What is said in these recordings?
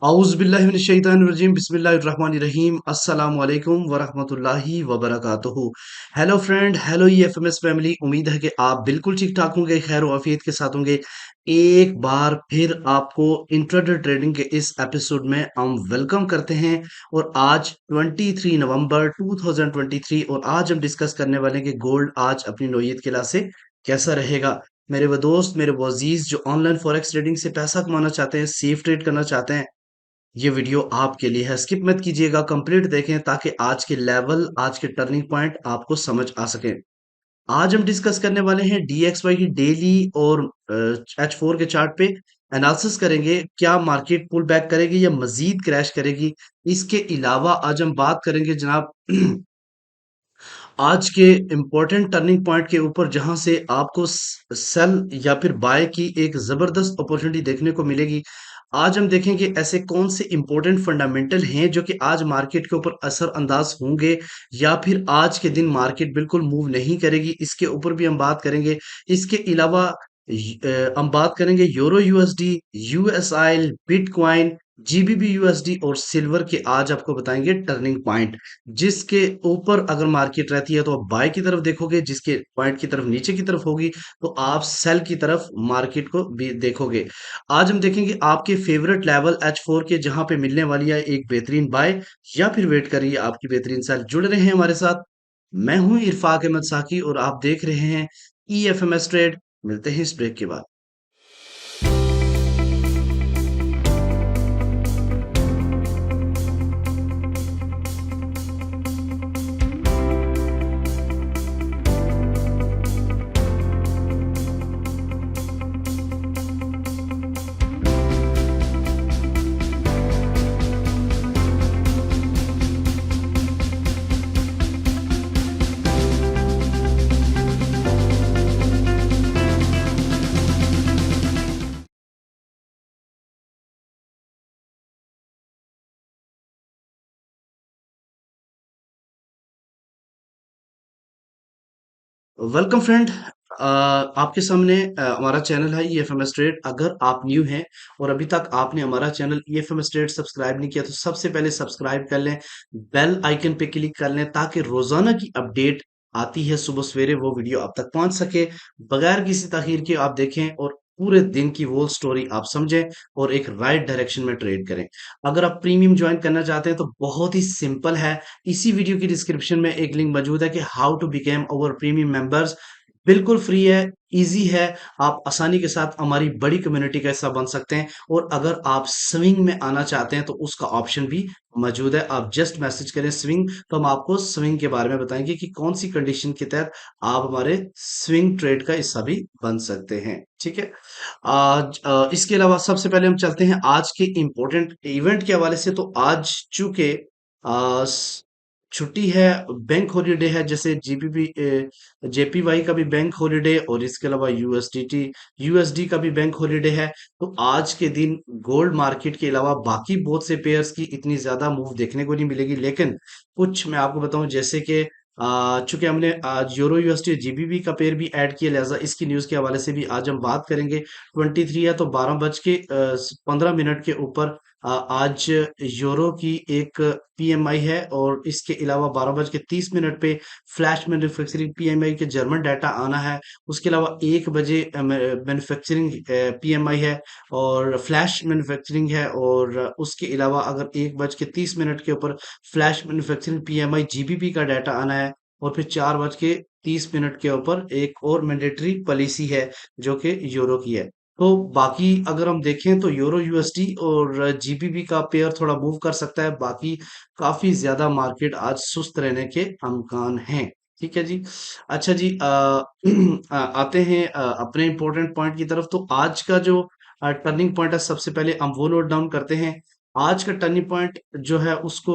औज़ुबिल्लाहिमिनश्शैतानिर्रजीम बिस्मिल्लाहिर्रहमानिर्रहीम अस्सलामु अलैकुम वरहमतुल्लाहि वबरकातुहू। Hello friend, hello EFMS family. उम्मीद है कि आप बिल्कुल ठीक ठाक होंगे, खैर आफियत के साथ होंगे। एक बार फिर आपको इंट्राडे ट्रेडिंग के इस एपिसोड में हम वेलकम करते हैं। और आज 23 नवंबर 2023 और आज हम डिस्कस करने वाले हैं कि गोल्ड आज अपनी नौयत के लिहाज से कैसा रहेगा। मेरे वो दोस्त, मेरे वो अजीज जो ऑनलाइन फॉरेक्स ट्रेडिंग से पैसा कमाना चाहते हैं, सेफ ट्रेड करना चाहते हैं, ये वीडियो आपके लिए है। स्किप मत कीजिएगा, कंप्लीट देखें ताकि आज के लेवल, आज के टर्निंग पॉइंट आपको समझ आ सके। आज हम डिस्कस करने वाले हैं डीएक्सवाई की डेली और H4 के चार्ट पे एनालिसिस करेंगे। क्या मार्केट पुल बैक करेगी या मजीद क्रैश करेगी। इसके अलावा आज हम बात करेंगे जनाब आज के इम्पोर्टेंट टर्निंग पॉइंट के ऊपर, जहां से आपको सेल या फिर बाय की एक जबरदस्त अपॉर्चुनिटी देखने को मिलेगी। आज हम देखेंगे ऐसे कौन से इंपॉर्टेंट फंडामेंटल हैं जो कि आज मार्केट के ऊपर असर अंदाज होंगे या फिर आज के दिन मार्केट बिल्कुल मूव नहीं करेगी, इसके ऊपर भी हम बात करेंगे। इसके अलावा हम बात करेंगे euro USD, USI, bitcoin, GBB USD और सिल्वर के आज आपको बताएंगे टर्निंग पॉइंट, जिसके ऊपर अगर मार्केट रहती है तो आप बाय की तरफ देखोगे, जिसके पॉइंट की तरफ नीचे की तरफ होगी तो आप सेल की तरफ मार्केट को भी देखोगे। आज हम देखेंगे आपके फेवरेट लेवल H4 के, जहां पे मिलने वाली है एक बेहतरीन बाय या फिर वेट करिए आपकी बेहतरीन सेल। जुड़ रहे हैं हमारे साथ। मैं हूं इरफाक अहमद साकी और आप देख रहे हैं ईएफएमएस ट्रेड। मिलते हैं इस ब्रेक के बाद। Welcome friend. आपके सामने हमारा चैनल है ईएफएमएस ट्रेड। अगर आप न्यू हैं और अभी तक आपने हमारा चैनल ईएफएमएस ट्रेड सब्सक्राइब नहीं किया तो सबसे पहले सब्सक्राइब कर लें, बेल आइकन पे क्लिक कर लें ताकि रोजाना की अपडेट आती है सुबह सवेरे वो वीडियो आप तक पहुंच सके। बगैर किसी ताखीर के आप देखें और पूरे दिन की वो स्टोरी आप समझें और एक राइट डायरेक्शन में ट्रेड करें। अगर आप प्रीमियम ज्वाइन करना चाहते हैं तो बहुत ही सिंपल है। इसी वीडियो की डिस्क्रिप्शन में एक लिंक मौजूद है कि how to became our premium members. बिल्कुल फ्री है, इजी है। आप आसानी के साथ हमारी बड़ी कम्युनिटी का हिस्सा बन सकते हैं। और अगर आप स्विंग में आना चाहते हैं तो उसका ऑप्शन भी मौजूद है। आप जस्ट मैसेज करें स्विंग, तो हम आपको स्विंग के बारे में बताएंगे कि कौन सी कंडीशन के तहत आप हमारे स्विंग ट्रेड का हिस्सा भी बन सकते हैं। ठीक है। आज इसके अलावा सबसे पहले हम चलते हैं आज के इंपॉर्टेंट इवेंट के हवाले से। तो आज चूंकि छुट्टी है, बैंक हॉलीडे है, जैसे जीबीपी जेपीवाई का भी बैंक हॉलीडे और इसके अलावा यूएसडीटी यूएसडी का भी बैंक हॉलीडे है। तो आज के दिन गोल्ड मार्केट के अलावा बाकी बहुत से पेयर्स की इतनी ज्यादा मूव देखने को नहीं मिलेगी, लेकिन कुछ मैं आपको बताऊं, जैसे कि चूंकि हमने आज यूरो यूएसडी जीबीबी का पेयर भी ऐड किया, लिहाजा इसकी न्यूज के हवाले से भी आज हम बात करेंगे। 23 है तो 12 बज के 15 मिनट के ऊपर आज यूरो की एक पीएमआई है और इसके अलावा 12 बज के 30 मिनट पे फ्लैश मैन्युफैक्चरिंग पीएमआई के जर्मन डाटा आना है। उसके अलावा 1 बजे मैन्युफैक्चरिंग पीएमआई है और फ्लैश मैन्युफैक्चरिंग है। और उसके अलावा अगर 1 बज के 30 मिनट के ऊपर फ्लैश मैन्युफैक्चरिंग पीएमआई जीबीपी का डाटा आना है। और फिर 4 बज के 30 मिनट के ऊपर एक और मैंडेटरी पॉलिसी है जो कि यूरो की है। तो बाकी अगर हम देखें तो यूरो यूएसडी और जीबीबी का पेयर थोड़ा मूव कर सकता है, बाकी काफी ज्यादा मार्केट आज सुस्त रहने के अमकान हैं। ठीक है जी। अच्छा जी, आते हैं अपने इंपॉर्टेंट पॉइंट की तरफ। तो आज का जो टर्निंग पॉइंट है, सबसे पहले हम वो नोट डाउन करते हैं। आज का टर्निंग पॉइंट जो है उसको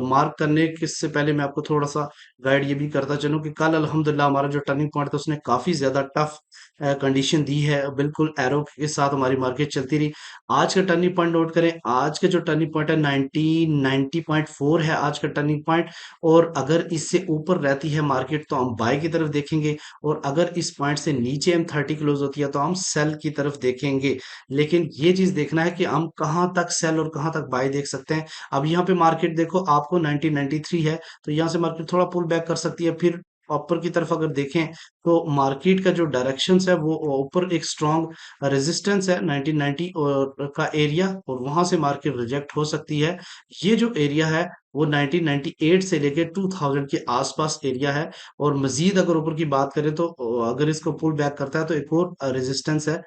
मार्क करने के से पहले मैं आपको थोड़ा सा गाइड ये भी करता चलूं कि कल अल्हम्दुलिल्लाह हमारा जो टर्निंग पॉइंट था उसने काफी ज्यादा टफ कंडीशन दी है, बिल्कुल एरो के साथ हमारी मार्केट चलती रही। आज का टर्निंग पॉइंट नोट करें। आज का जो टर्निंग पॉइंट है 90.4 है आज का टर्निंग पॉइंट। और अगर इससे ऊपर रहती है मार्केट तो हम बाय की तरफ देखेंगे, और अगर इस पॉइंट से नीचे M30 क्लोज होती है तो हम सेल की तरफ देखेंगे। लेकिन ये चीज देखना है कि हम कहाँ तक सेल और कहाँ तक तक बाय देख सकते हैं। अब यहाँ पे मार्केट देखो आपको 1993 है, तो यहाँ से मार्केट थोड़ा पुल बैक कर सकती है। फिर ऊपर की तरफ अगर देखें तो मार्केट का जो डायरेक्शन है वो ऊपर एक स्ट्रॉन्ग रेजिस्टेंस है 1990 और का एरिया, और वहां से मार्केट रिजेक्ट हो सकती है। ये जो एरिया है वो 1998 से लेके 2000 के आसपास एरिया है। और मजीद अगर ऊपर की बात करें तो अगर इसको पुल बैक करता है तो एक और रेजिस्टेंस है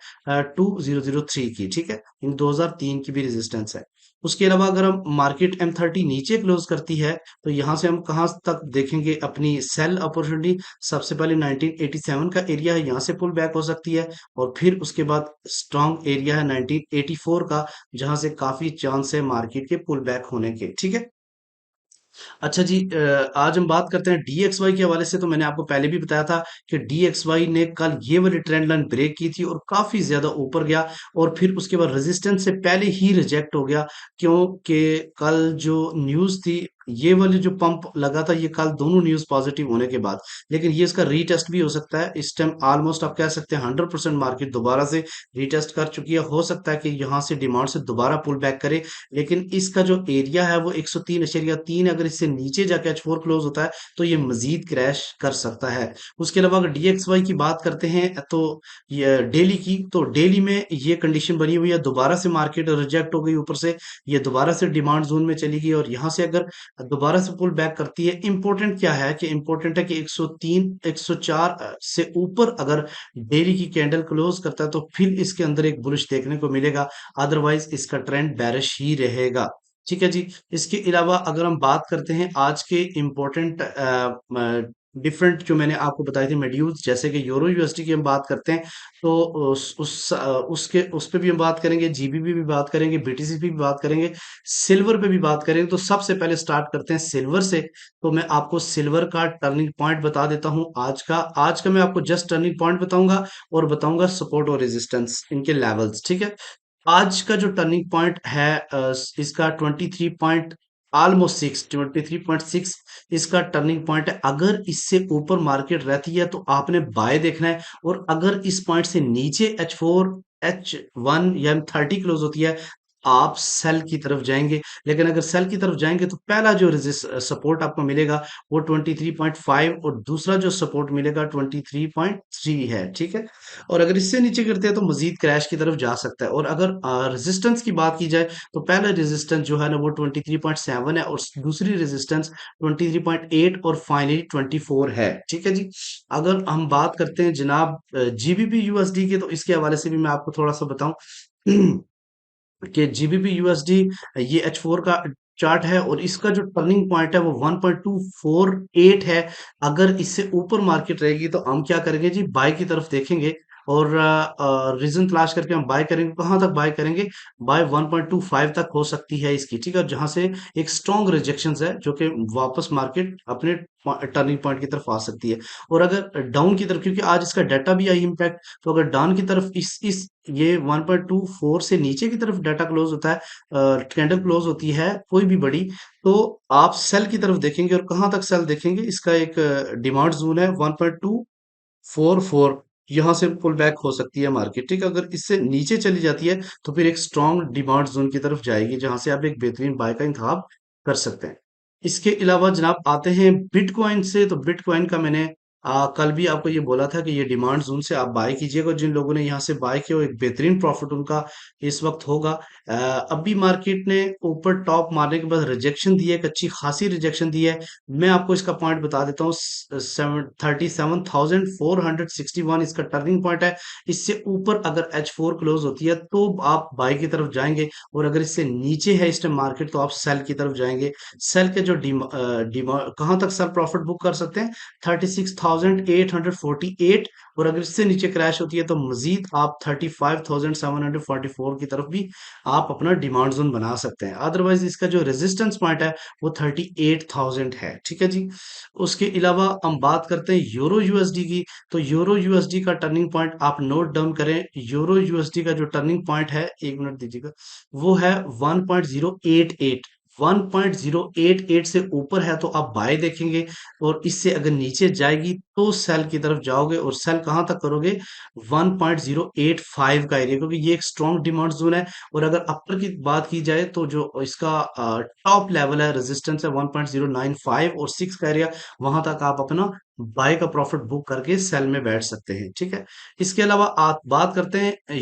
2003 की, ठीक है, इन 2003 की भी रेजिस्टेंस है। उसके अलावा अगर हम मार्केट M30 नीचे क्लोज करती है तो यहाँ से हम कहाँ तक देखेंगे अपनी सेल अपॉर्चुनिटी। सबसे पहले 1987 का एरिया है, यहाँ से पुल बैक हो सकती है। और फिर उसके बाद स्ट्रॉन्ग एरिया है 1984 का, जहां से काफी चांस है मार्केट के पुल बैक होने के, ठीक है। अच्छा जी, आज हम बात करते हैं DXY के हवाले से। तो मैंने आपको पहले भी बताया था कि DXY ने कल ये वाली ट्रेंड लाइन ब्रेक की थी और काफी ज्यादा ऊपर गया, और फिर उसके बाद रेजिस्टेंस से पहले ही रिजेक्ट हो गया, क्योंकि कल जो न्यूज थी, ये वाली जो पंप लगा था, ये कल दोनों न्यूज पॉजिटिव होने के बाद। लेकिन ये इसका रीटेस्ट भी हो सकता है। इस टाइम ऑलमोस्ट आप कह सकते हैं 100% मार्केट दोबारा से रीटेस्ट कर चुकी है। हो सकता है कि यहाँ से डिमांड से दोबारा पुल बैक करे, लेकिन इसका जो एरिया है वो 103.3, अगर इससे नीचे जाके H4 क्लोज होता है तो ये मजीद क्रैश कर सकता है। उसके अलावा अगर DXY की बात करते हैं तो ये डेली की, तो डेली में ये कंडीशन बनी हुई है, दोबारा से मार्केट रिजेक्ट हो गई ऊपर से, ये दोबारा से डिमांड जोन में चली गई, और यहाँ से अगर दोबारा से पुल बैक करती है। इंपॉर्टेंट क्या है कि इंपॉर्टेंट है कि 103 104 से ऊपर अगर डेली की कैंडल क्लोज करता है तो फिर इसके अंदर एक बुलिश देखने को मिलेगा, अदरवाइज इसका ट्रेंड बेरिश ही रहेगा। ठीक है जी। इसके अलावा अगर हम बात करते हैं आज के इम्पोर्टेंट डिफरेंट जो मैंने आपको बताई थी मेड्यूल्स, जैसे कि यूरो यूएसडी की हम बात करते हैं, तो उसके उस पे भी हम बात करेंगे, जीबीबी भी बात करेंगे, बीटीसी भी बात करेंगे, सिल्वर पे भी बात करेंगे। तो सबसे पहले स्टार्ट करते हैं सिल्वर से। तो मैं आपको सिल्वर का टर्निंग पॉइंट बता देता हूं आज का मैं आपको जस्ट टर्निंग पॉइंट बताऊंगा, और बताऊंगा सपोर्ट और रेजिस्टेंस इनके लेवल्स, ठीक है। आज का जो टर्निंग पॉइंट है इसका 23 पॉइंट ऑलमोस्ट 23.6 इसका टर्निंग पॉइंट है। अगर इससे ऊपर मार्केट रहती है तो आपने बाय देखना है, और अगर इस पॉइंट से नीचे H1 या M30 क्लोज होती है, आप सेल की तरफ जाएंगे। लेकिन अगर सेल की तरफ जाएंगे तो पहला जो सपोर्ट आपको मिलेगा वो 23.5, और दूसरा जो सपोर्ट मिलेगा 23.3 है, ठीक है। और अगर इससे नीचे गिरते हैं तो मजीद क्रैश की तरफ जा सकता है। और अगर रेजिस्टेंस की बात की जाए तो पहला रेजिस्टेंस जो है ना वो 23.7 है, और दूसरी रेजिस्टेंस 23.8, और फाइनली 24 है, ठीक है जी। अगर हम बात करते हैं जनाब जीबीपी यूएसडी के, तो इसके हवाले से भी मैं आपको थोड़ा सा बताऊं कि जीबीपी यूएसडी ये H4 का चार्ट है, और इसका जो टर्निंग पॉइंट है वो 1.248 है। अगर इससे ऊपर मार्केट रहेगी तो हम क्या करेंगे जी, बाय की तरफ देखेंगे, और रीजन तलाश करके हम बाय करेंगे। कहां तक बाय करेंगे? बाय 1.25 तक हो सकती है इसकी, ठीक है, जहां से एक स्ट्रॉन्ग रिजेक्शन है, जो कि वापस मार्केट अपने टर्निंग पॉइंट की तरफ आ सकती है। और अगर डाउन की तरफ, क्योंकि आज इसका डाटा भी आई इम्पैक्ट, तो अगर डाउन की तरफ इस ये 1.24 से नीचे की तरफ डाटा क्लोज होता है, कैंडल क्लोज होती है कोई भी बड़ी, तो आप सेल की तरफ देखेंगे। और कहां तक सेल देखेंगे? इसका एक डिमांड जोन है 1.244, यहां से पुल बैक हो सकती है मार्केट, ठीक है। अगर इससे नीचे चली जाती है तो फिर एक स्ट्रॉन्ग डिमांड जोन की तरफ जाएगी, जहां से आप एक बेहतरीन बाय का इंतखाब कर सकते हैं। इसके अलावा जनाब आते हैं बिटकॉइन से। तो बिटकॉइन का मैंने कल भी आपको ये बोला था कि ये डिमांड जोन से आप बाय कीजिएगा। जिन लोगों ने यहाँ से बाय किया, वो एक बेहतरीन प्रॉफिट उनका इस वक्त होगा। अभी मार्केट ने ऊपर टॉप मारने के बाद रिजेक्शन दी है, एक अच्छी खासी रिजेक्शन दी है। मैं आपको इसका पॉइंट बता देता हूँ, 37,461 इसका टर्निंग पॉइंट है। इससे ऊपर अगर H4 क्लोज होती है तो आप बाय की तरफ जाएंगे, और अगर इससे नीचे है इस टाइम मार्केट तो आप सेल की तरफ जाएंगे। सेल के जो कहां तक सेल प्रॉफिट बुक कर सकते हैं? 36,848, और अगर इससे नीचे क्रैश होती है तो मजीद आप 35,744 की तरफ भी आप अपना डिमांड जोन बना सकते हैं। अदरवाइज इसका जो रेजिस्टेंस पॉइंट है वो 38,000 है, ठीक है जी। उसके अलावा हम बात करते हैं यूरो यूएसडी की। तो यूरो यूएसडी का टर्निंग पॉइंट आप नोट डाउन करें। यूरो यूएसडी का जो टर्निंग पॉइंट है, एक मिनट दीजिएगा, वो है 1.088। 1.088 से ऊपर है तो आप बाय देखेंगे, और इससे अगर नीचे जाएगी तो सेल की तरफ जाओगे और सेल कहां तक करोगे? 1.085 का एरिया, क्योंकि ये एक स्ट्रॉन्ग डिमांड जोन है। और अगर अपर की बात की जाए तो जो इसका टॉप लेवल है, रेजिस्टेंस है 1.095 और 6 का एरिया, वहां तक आप अपना बाय का प्रॉफिट बुक करके सेल में बैठ सकते हैं। ठीक है। इसके अलावा आप बात करते हैं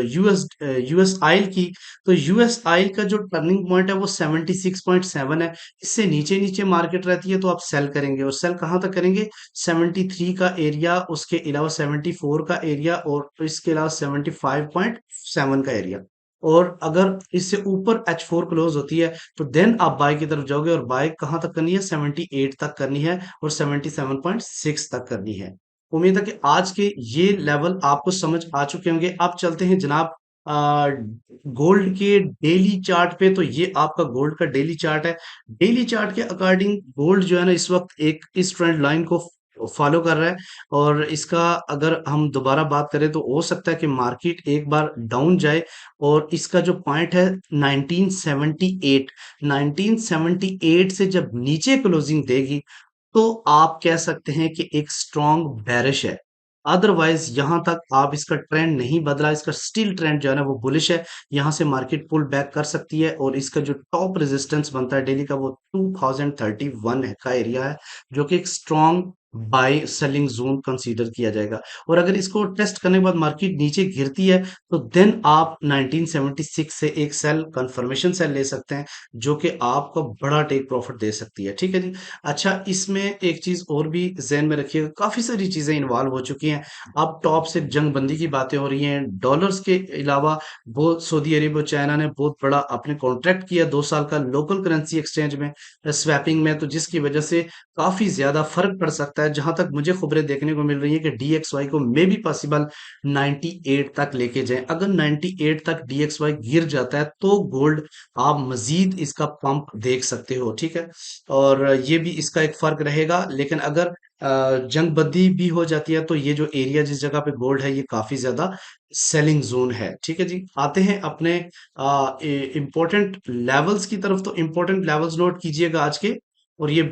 यूएस आइल की। तो यूएस आइल का जो टर्निंग पॉइंट है वो 76.7 है। इससे नीचे नीचे मार्केट रहती है तो आप सेल करेंगे, और सेल कहां तक करेंगे? 73 का एरिया, उसके अलावा 74 का एरिया, और इसके अलावा 75.7 का एरिया। और अगर इससे ऊपर H4 क्लोज होती है तो देन आप बाय की तरफ जाओगे, और बाय कहां तक करनी है? 78 तक करनी है, और 77.6 तक करनी है। उम्मीद है कि आज के ये लेवल आपको समझ आ चुके होंगे। अब चलते हैं जनाब गोल्ड के डेली चार्ट पे। तो ये आपका गोल्ड का डेली चार्ट है। डेली चार्ट के अकॉर्डिंग गोल्ड जो है ना, इस वक्त एक इस ट्रेंड लाइन को फॉलो कर रहा है। और इसका अगर हम दोबारा बात करें तो हो सकता है कि मार्केट एक बार डाउन जाए, और इसका जो पॉइंट है 1978, 1978 से जब नीचे क्लोजिंग देगी तो आप कह सकते हैं कि एक स्ट्रॉन्ग बेरिश है। अदरवाइज यहां तक आप इसका ट्रेंड नहीं बदला, इसका स्टिल ट्रेंड जो है ना वो बुलिश है। यहां से मार्केट पुल बैक कर सकती है, और इसका जो टॉप रेजिस्टेंस बनता है डेली का वो 2031 का एरिया है, जो कि एक strong by selling zone consider किया जाएगा। और अगर इसको टेस्ट करने के बाद मार्केट नीचे गिरती है तो देन आप 1976 से एक सेल कंफर्मेशन सेल ले सकते हैं, जो कि आपको बड़ा टेक प्रॉफिट दे सकती है। ठीक है जी। अच्छा, इसमें एक चीज और भी ज़हन में रखिएगा, काफी सारी चीजें इन्वॉल्व हो चुकी हैं। अब टॉप से जंग बंदी की बातें हो रही हैं, डॉलर्स के अलावा बहुत सऊदी अरेब और चाइना ने बहुत बड़ा अपने कॉन्ट्रैक्ट किया 2 साल का लोकल करेंसी एक्सचेंज में, स्वैपिंग में। तो जिसकी वजह से काफी ज्यादा फर्क पड़ सकता है। जहां तक मुझे खबरें देखने को मिल रही है कि DXY को मे बी पॉसिबल 98 तक लेके जाए। अगर 98 तक DXY गिर जाता है तो गोल्ड आप मजीद इसका पंप देख सकते हो। ठीक है। और ये भी इसका एक फर्क रहेगा। लेकिन अगर जंग बंदी भी हो जाती है तो ये जो एरिया जिस जगह पे गोल्ड है ये काफी ज्यादा सेलिंग जोन है। ठीक है जी। आते हैं अपने इंपॉर्टेंट लेवल्स की तरफ। तो इंपॉर्टेंट लेवल्स नोट कीजिएगा आज के। और ये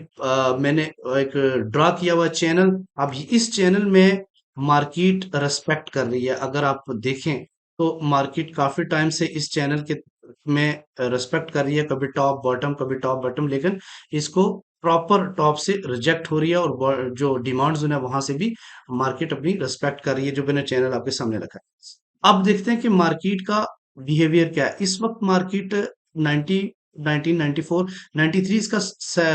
मैंने एक ड्रा किया हुआ चैनल। अब इस चैनल में मार्केट रेस्पेक्ट कर रही है। अगर आप देखें तो मार्केट काफी टाइम से इस चैनल के में रेस्पेक्ट कर रही है, कभी टॉप बॉटम कभी टॉप बॉटम, लेकिन इसको प्रॉपर टॉप से रिजेक्ट हो रही है, और जो डिमांड जोन है वहां से भी मार्केट अपनी रेस्पेक्ट कर रही है, जो मैंने चैनल आपके सामने रखा है। अब देखते हैं कि मार्केट का बिहेवियर क्या है। इस वक्त मार्केट 90 1994 93 इसका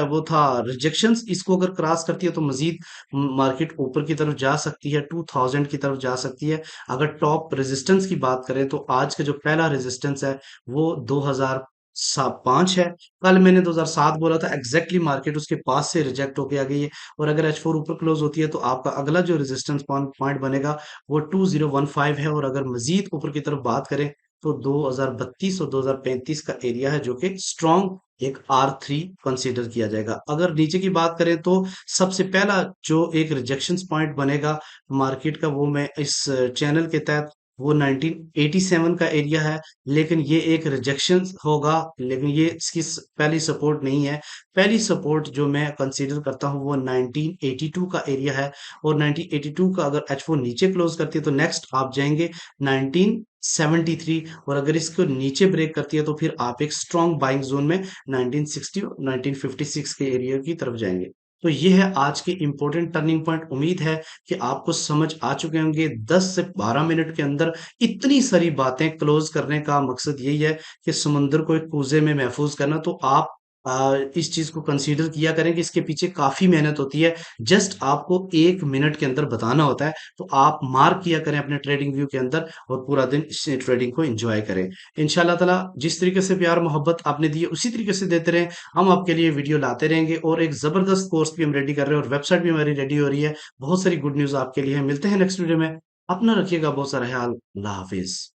वो था रिजेक्शंस। इसको अगर क्रॉस करती है तो मजीद मार्केट ऊपर की तरफ जा सकती है, 2000 की तरफ जा सकती है। अगर टॉप रेजिस्टेंस की बात करें तो आज का जो पहला रेजिस्टेंस है वो 2005 है। कल मैंने 2007 बोला था, एग्जैक्टली मार्केट उसके पास से रिजेक्ट होके आ गई है। और अगर H4 ऊपर क्लोज होती है तो आपका अगला जो रेजिस्टेंस पॉइंट बनेगा वो 2015 है। और अगर मजीद ऊपर की तरफ बात करें तो 2032 और 2035 का एरिया है, जो कि स्ट्रॉन्ग एक R3 कंसीडर किया जाएगा। अगर नीचे की बात करें तो सबसे पहला जो एक रिजेक्शन पॉइंट बनेगा मार्केट का, वो मैं इस चैनल के तहत वो 1987 का एरिया है। लेकिन ये एक रिजेक्शन होगा, लेकिन ये इसकी पहली सपोर्ट नहीं है। पहली सपोर्ट जो मैं कंसीडर करता हूँ वो 1982 का एरिया है। और 1982 का अगर H4 नीचे क्लोज करती है तो नेक्स्ट आप जाएंगे 1973। और अगर इसको नीचे ब्रेक करती है तो फिर आप एक स्ट्रॉन्ग बाइंग जोन में 1960 और 1956 के एरिया की तरफ जाएंगे। तो ये है आज के इंपॉर्टेंट टर्निंग पॉइंट। उम्मीद है कि आपको समझ आ चुके होंगे। 10 से 12 मिनट के अंदर इतनी सारी बातें क्लोज करने का मकसद यही है कि समुंदर को एक कूजे में महफूज करना। तो आप इस चीज को कंसीडर किया करें कि इसके पीछे काफी मेहनत होती है। जस्ट आपको 1 मिनट के अंदर बताना होता है। तो आप मार्क किया करें अपने ट्रेडिंग व्यू के अंदर, और पूरा दिन इस ट्रेडिंग को एंजॉय करें। इंशाल्लाह ताला जिस तरीके से प्यार मोहब्बत आपने दी है उसी तरीके से देते रहें। हम आपके लिए वीडियो लाते रहेंगे, और एक जबरदस्त कोर्स भी हम रेडी कर रहे हैं, और वेबसाइट भी हमारी रेडी हो रही है। बहुत सारी गुड न्यूज आपके लिए है। मिलते हैं नेक्स्ट वीडियो में। अपना रखिएगा बहुत सारा ख्याल। अल्लाह हाफिज।